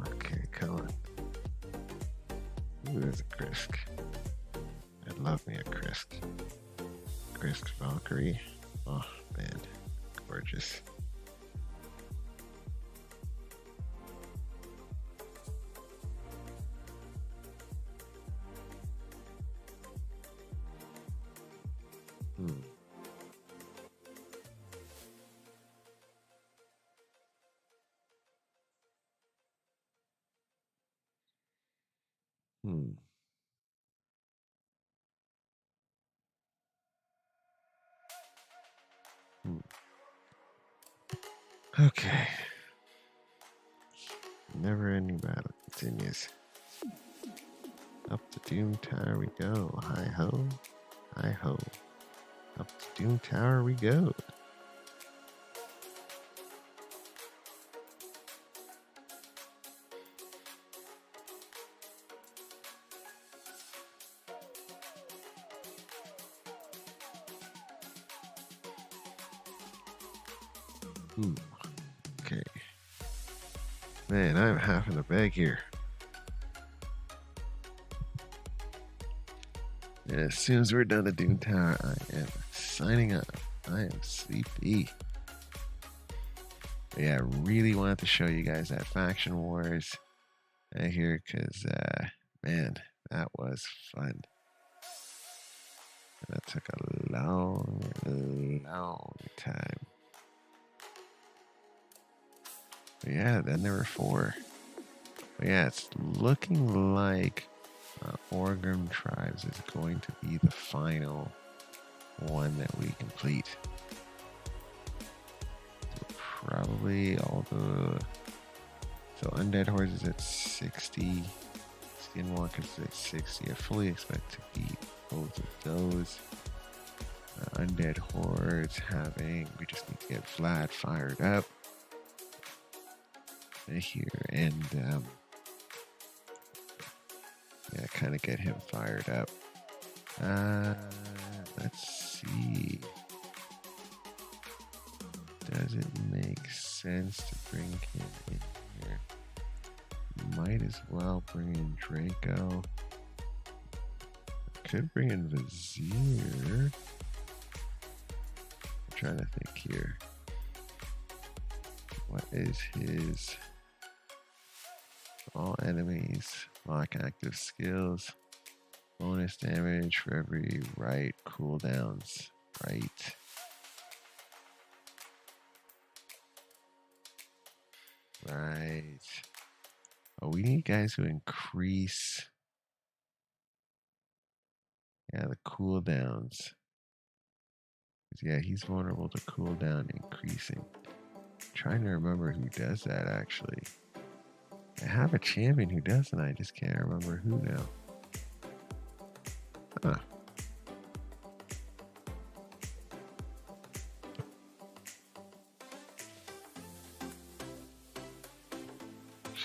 Okay, come on. Ooh, there's a Krisk. love me a Krisk. Krisk Valkyrie. Oh, man. Gorgeous. Hmm. Hmm. Hmm. Okay. Never ending battle continues. Up the Doom Tower we go. Hi ho. Hi ho. Up the Doom Tower we go. Ooh. Okay. Man, I'm having a bag here. And as soon as we're done at Doom Tower, I am signing up. I am sleepy. But yeah, I really wanted to show you guys that Faction Wars here because, man, that was fun. And that took a long, long time. But yeah, then there were 4. But yeah, it's looking like Orgrim Tribes is going to be the final one that we complete. So probably all the... So Undead Hordes is at 60. Skinwalkers is at 60. I fully expect to beat both of those. Undead Hordes having... We just need to get Vlad fired up. Here and... yeah, kind of get him fired up. Let's see. Does it make sense to bring him in here? Might as well bring in Draco. Could bring in Vizier. I'm trying to think here. What is his... All enemies lock active skills. Bonus damage for every right cooldowns. Right. Right. Oh, we need guys who increase. Yeah, the cooldowns. Yeah, he's vulnerable to cooldown increasing. I'm trying to remember who does that actually. I have a champion who does, and I just can't remember who now. Huh.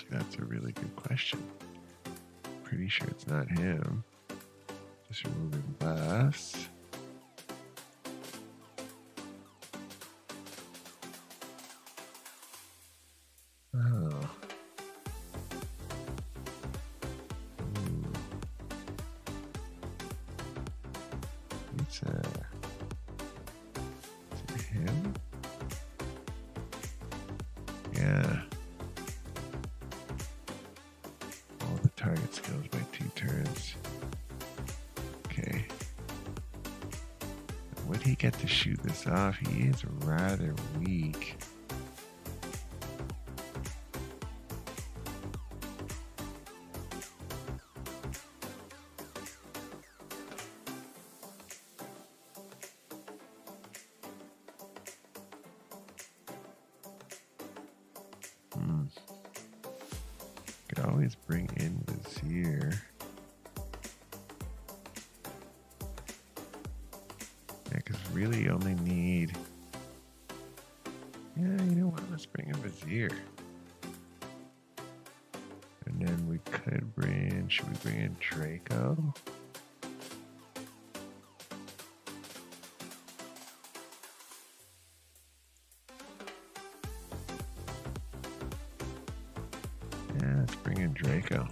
That's a really good question. Pretty sure it's not him. Just removing buffs. Oh. It's him? Yeah. All the target skills by 2 turns. Okay. Would he get to shoot this off? He is rather weak. Could always bring in Vizier. Yeah, because really you only need... Yeah, you know what? Let's bring in Vizier. And then we could bring... Should we bring in Draco? Yeah, let's bring in Draco.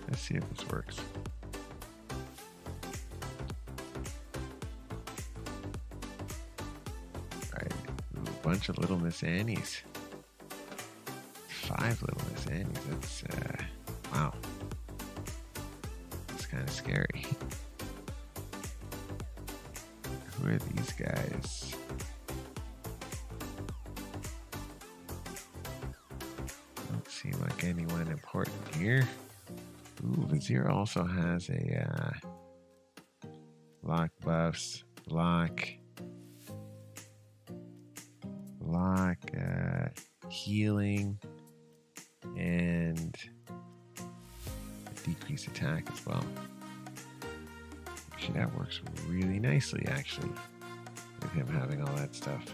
Let's see if this works. bunch of little Miss Annies. 5 little Miss Annies. That's, wow. That's kind of scary. Who are these guys? Don't seem like anyone important here. Ooh, Vizier also has a block buffs, block, healing, and decrease attack as well. Actually, that works really nicely, actually, with him having all that stuff.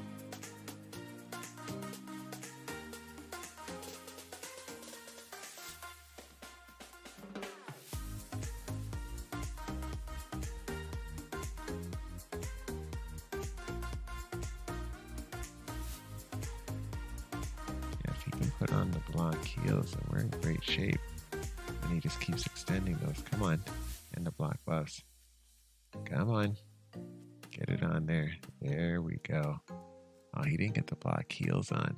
If he can put on the block heals, then we're in great shape. And he just keeps extending those. Come on. And the block buffs. Come on. Get it on there. There we go. Oh, he didn't get the block heals on.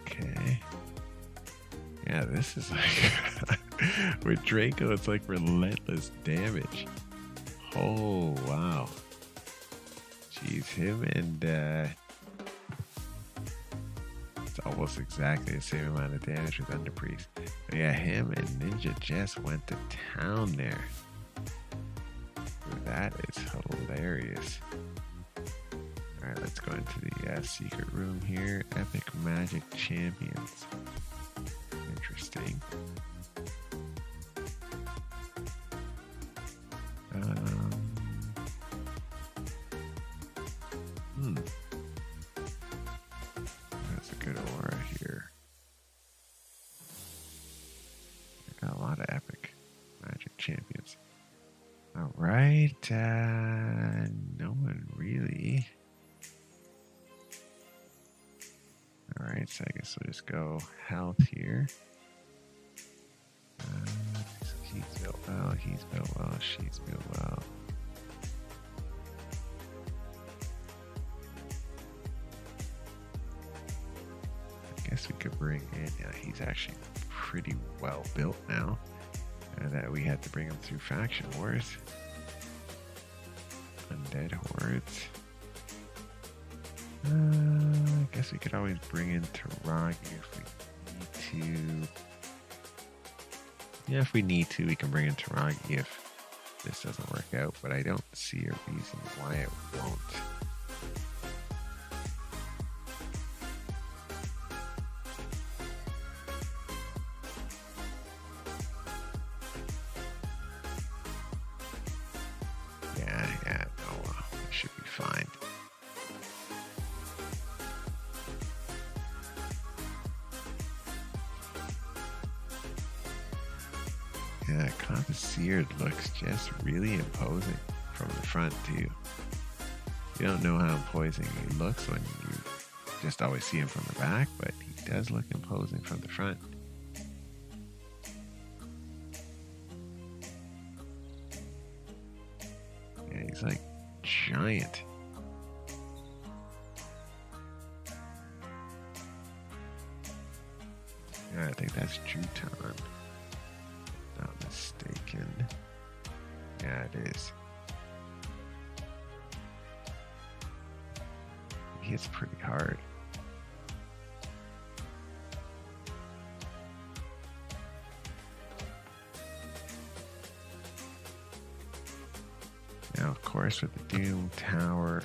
Okay. Yeah, this is like... with Draco, it's like relentless damage. Oh, wow. Jeez, him and... it's almost exactly the same amount of damage with Underpriest. But yeah, him and Ninja Jess went to town there. That is hilarious. Alright, let's go into the secret room here. Epic Magic Champions. Interesting. That's a good aura here. I got a lot of epic magic champions. Alright, no one really. Alright, so I guess we'll just go health here. He's built well, he's built well, she's built well. I guess we could bring in, yeah, he's actually pretty well built now. That we had to bring him through faction wars. Undead hordes. I guess we could always bring in Taragi if we need to. Yeah, if we need to, we can bring in Taragi if this doesn't work out, but I don't see a reason why it won't. Yeah, no, it should be fine. Yeah, Connoisseur looks just really imposing from the front too. You don't know how imposing he looks when you just always see him from the back, but he does look imposing from the front. Yeah, he's like giant. Yeah, I think that's Juton. Not mistaken. Yeah, it is. He hits pretty hard. Now, of course, with the Doom Tower,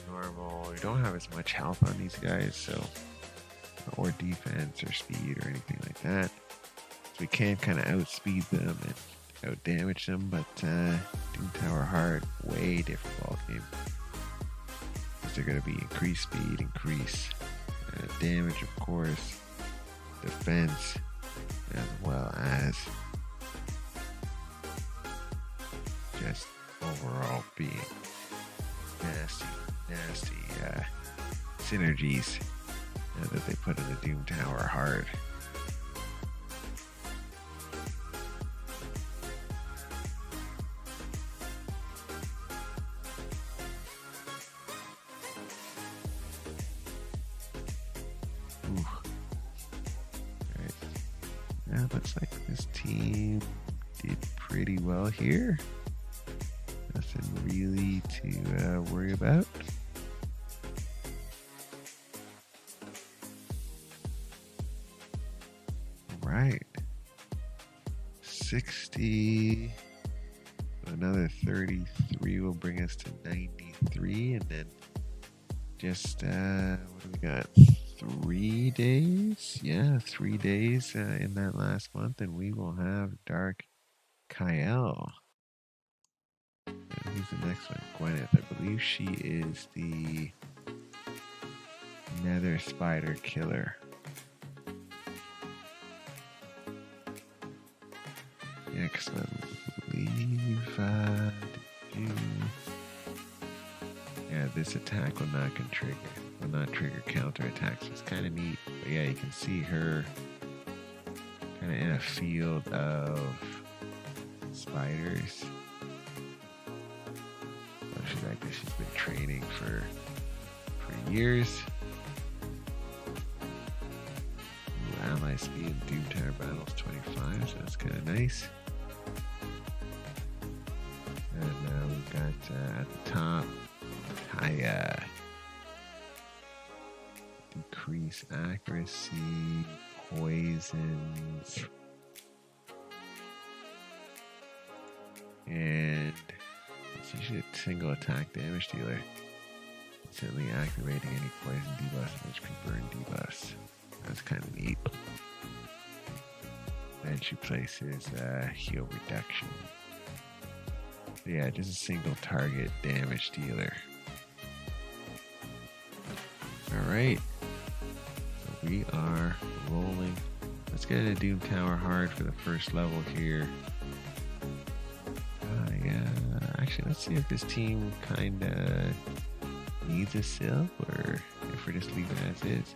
normal, we don't have as much health on these guys, so, or defense or speed or anything like that. So we can kind of outspeed them and outdamage them, but Doom Tower hard, way different ball game. They're going to be increased speed, increase damage, of course, defense, as well as just overall being nasty synergies that they put in the Doom Tower hard. looks like this team did pretty well here. Nothing really to worry about. Right. 60. Another 33 will bring us to 93. And then just, what do we got? 3 days? Yeah, 3 days in that last month. And we will have Dark Kyle. And who's the next one? Gwyneth. I believe she is the Nether Spider Killer. Yeah, because I believe yeah, this attack will not trigger counter attacks. It's kind of neat. But yeah, you can see her kind of in a field of spiders. Oh, she's like this. She's been training for years. Ooh, ally speed in Doom Tower battles 25, so that's kind of nice. And we've got at the top, Kaya. Decrease accuracy, poisons, and it's usually a single attack damage dealer. Instantly activating any poison debuffs and HP burn debuffs. That's kind of neat. And she places heal reduction. Yeah, just a single target damage dealer. Alright. So we are rolling. Let's get into Doom Tower hard for the first level here. Yeah. Actually, let's see if this team kind of needs a sip or if we're just leaving it as is.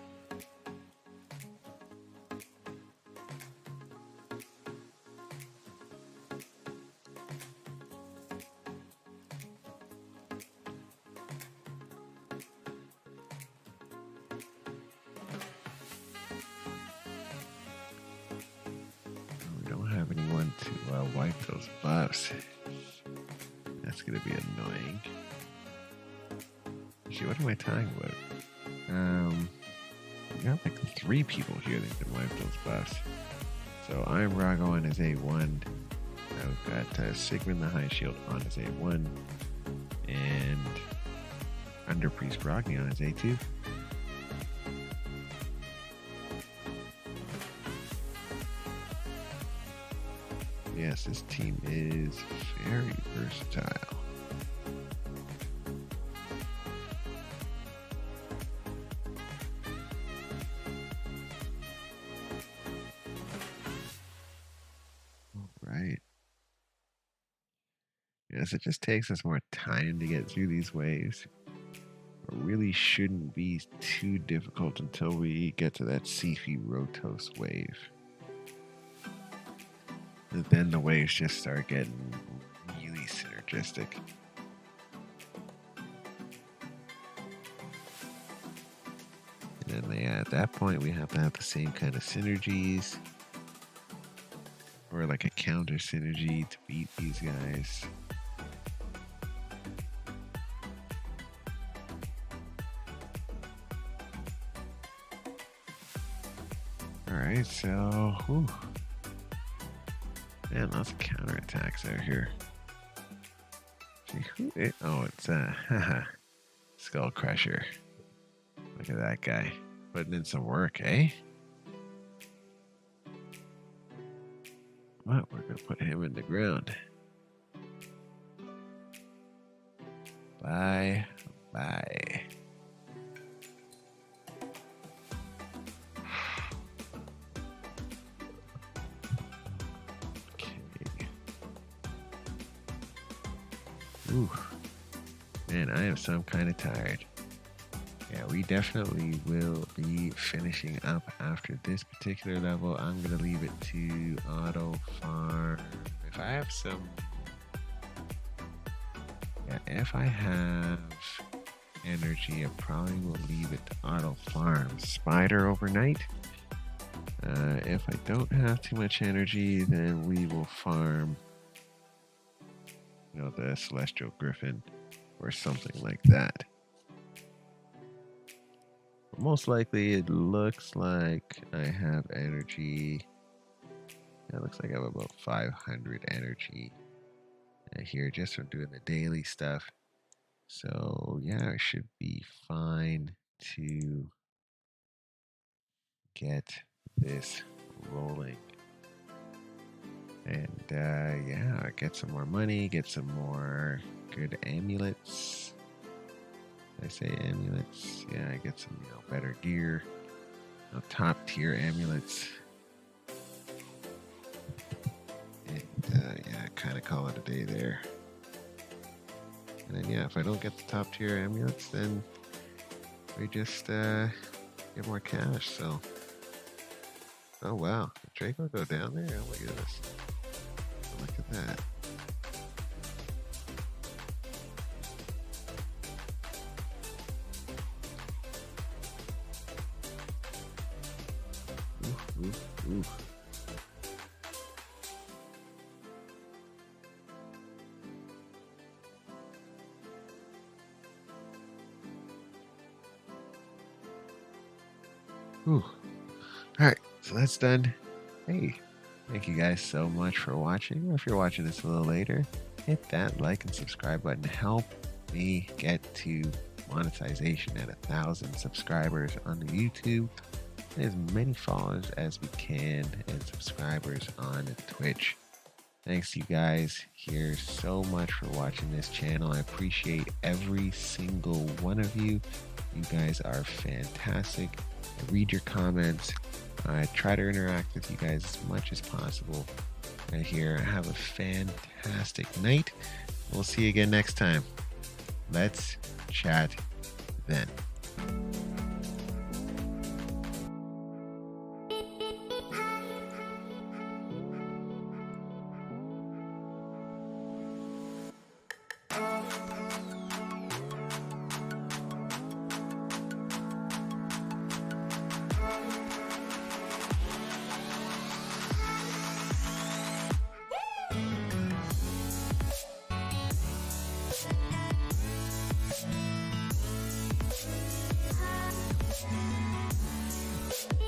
Wipe those buffs. That's gonna be annoying. Actually, what am I talking about? We got like 3 people here that can wipe those buffs. So I'm Rago as A1. I've got Sigmund the High Shield on as A1, and Underpriest Brogni on as A2. Yes, this team is very versatile. All right. Yes, it just takes us more time to get through these waves. It really shouldn't be too difficult until we get to that Sifi Rotos wave. And then the waves just start getting really synergistic. And then at that point we have to have the same kind of synergies. Or like a counter synergy to beat these guys. Alright, so whew. Man, lots of counterattacks out here. See who it, oh, it's Skull Crusher. Look at that guy. Putting in some work, eh? Well, we're gonna put him in the ground. Bye. Bye. Ooh, man, I am some kind of tired. Yeah, we definitely will be finishing up after this particular level. I'm going to leave it to auto farm. If I have some... Yeah, if I have energy, I probably will leave it to auto farm. Spider overnight. If I don't have too much energy, then we will farm, the Celestial Griffin or something like that. But most likely, it looks like I have energy. It looks like I have about 500 energy here just from doing the daily stuff. So yeah, I should be fine to get this rolling. And yeah, get some more money, get some more good amulets. Did I say amulets? Yeah, I get some better gear, top tier amulets. And yeah, kind of call it a day there. And then yeah, if I don't get the top tier amulets, then we just get more cash. So, oh wow, did Draco go down there? Oh my goodness, look at that. Oof, oof, oof. Ooh. All right, so that's done. Hey, thank you guys so much for watching. If you're watching this a little later, hit that like and subscribe button. Help me get to monetization at 1,000 subscribers on the YouTube, and as many followers as we can, and subscribers on Twitch. Thanks, you guys here so much for watching this channel. I appreciate every single one of you. You guys are fantastic. I read your comments. I try to interact with you guys as much as possible right here. Have a fantastic night. We'll see you again next time. Let's chat then.